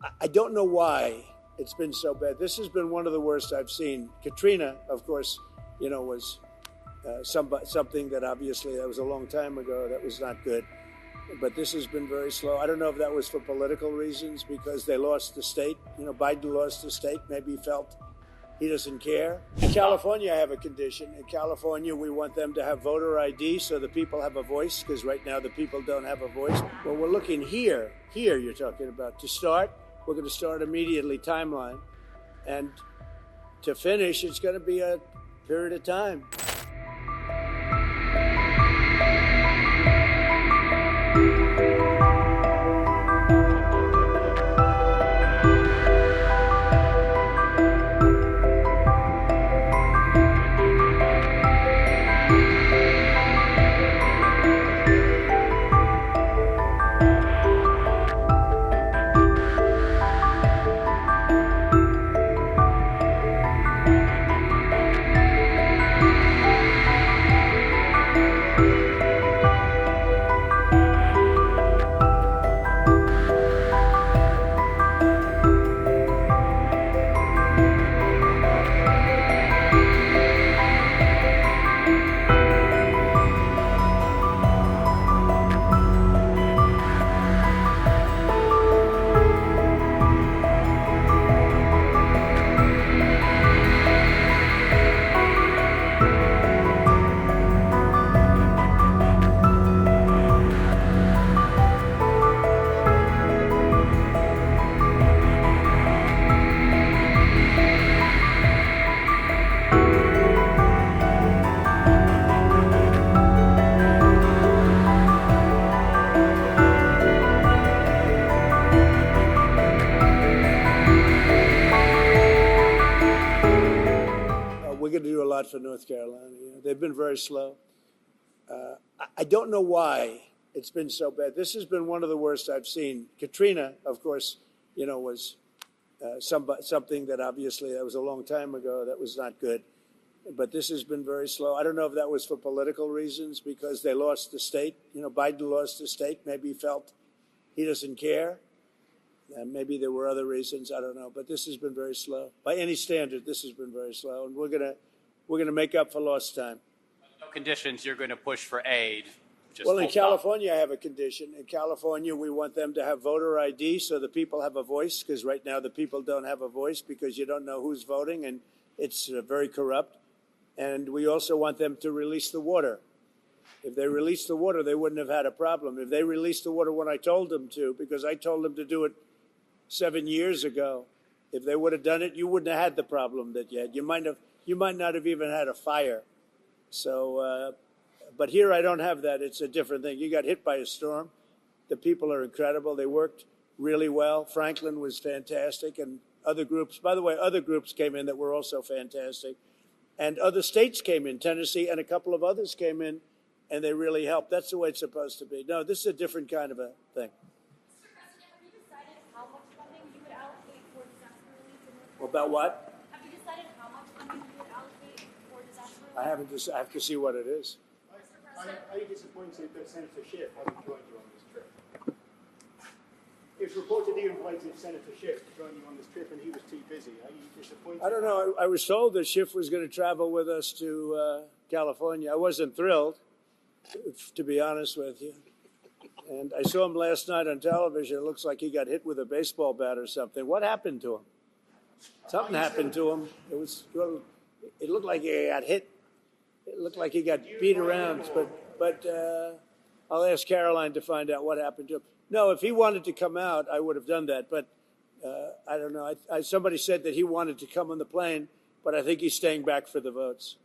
I don't know why it's been so bad. This has been one of the worst I've seen. Katrina, of course, was something that obviously that was a long time ago. That was not good. But this has been very slow. I don't know if that was for political reasons because they lost the state. Biden lost the state. Maybe he felt he doesn't care. In California, I have a condition. In California, we want them to have voter ID so the people have a voice, because right now the people don't have a voice. Well, we're looking here you're talking about. To start, we're going to start immediately, timeline. And to finish, it's going to be a period of time. We're going to do a lot for North Carolina. They've been very slow. I don't know why it's been so bad. This has been one of the worst I've seen. Katrina, of course, was something that obviously that was a long time ago. That was not good. But this has been very slow. I don't know if that was for political reasons because they lost the state. Biden lost the state. Maybe he felt he doesn't care. And maybe there were other reasons, I don't know, but this has been very slow. By any standard, this has been very slow, and we're gonna make up for lost time. No conditions. You're going to push for aid. Well, in California, I have a condition. In California, we want them to have voter ID so the people have a voice, because right now the people don't have a voice because you don't know who's voting, and it's very corrupt. And we also want them to release the water. If they released the water, they wouldn't have had a problem. If they released the water when I told them to, because I told them to do it 7 years ago, if they would have done it, you wouldn't have had the problem that you had. You might not have even had a fire. So, but here I don't have that. It's a different thing. You got hit by a storm. The people are incredible. They worked really well. Franklin was fantastic, and other groups. By the way, other groups came in that were also fantastic, and other states came in. Tennessee and a couple of others came in, and they really helped. That's the way it's supposed to be. No, this is a different kind of a thing. About what? Have you decided how much funding you would allocate for disaster relief? I haven't. I have to see what it is. Are you disappointed that Senator Schiff hasn't joined you on this trip? It was reported you invited Senator Schiff to join you on this trip, and he was too busy. Are you disappointed? I don't know. I was told that Schiff was going to travel with us to California. I wasn't thrilled, to be honest with you. And I saw him last night on television. It looks like he got hit with a baseball bat or something. What happened to him? Something happened to him. It looked like he got hit. It looked like he got beat around. But I'll ask Caroline to find out what happened to him. No, if he wanted to come out, I would have done that. But I don't know. Somebody said that he wanted to come on the plane, but I think he's staying back for the votes.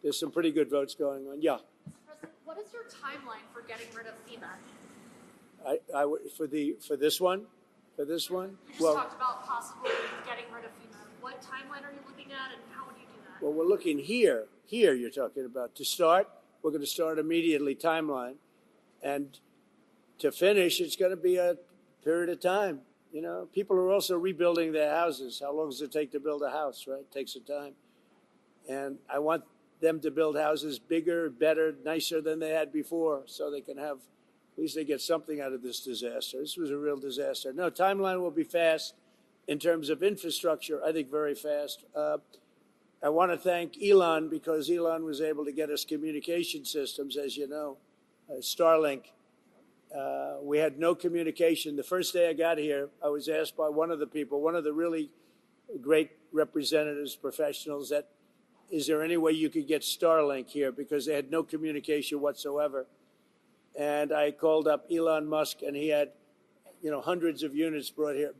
There's some pretty good votes going on. Yeah. President, what is your timeline for getting rid of FEMA? For this one. For this one? You just talked about possibly getting rid of FEMA. What timeline are you looking at, and how would you do that? Well, we're looking here you're talking about. To start, we're going to start immediately, timeline. And to finish, it's going to be a period of time. People are also rebuilding their houses. How long does it take to build a house, right? It takes some time. And I want them to build houses bigger, better, nicer than they had before so they can have At least they get something out of this disaster. This was a real disaster. No, timeline will be fast. In terms of infrastructure, I think very fast. I want to thank Elon because Elon was able to get us communication systems, as you know, Starlink. We had no communication. The first day I got here, I was asked by one of the people, one of the really great representatives, professionals, that is there any way you could get Starlink here, because they had no communication whatsoever. And I called up Elon Musk, and he had, hundreds of units brought here,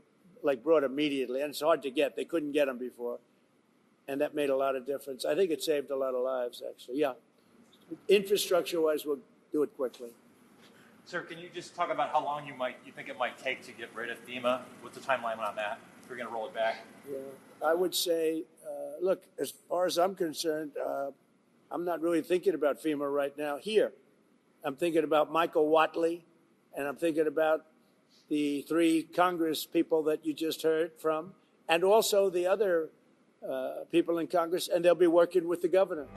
brought immediately. And it's hard to get. They couldn't get them before. And that made a lot of difference. I think it saved a lot of lives, actually. Yeah. Infrastructure-wise, we'll do it quickly. Sir, can you just talk about how long you think it might take to get rid of FEMA? What's the timeline on that? If you're going to roll it back? Yeah, I would say, look, as far as I'm concerned, I'm not really thinking about FEMA right now here. I'm thinking about Michael Watley, and I'm thinking about the 3 Congress people that you just heard from, and also the other people in Congress, and they'll be working with the governor.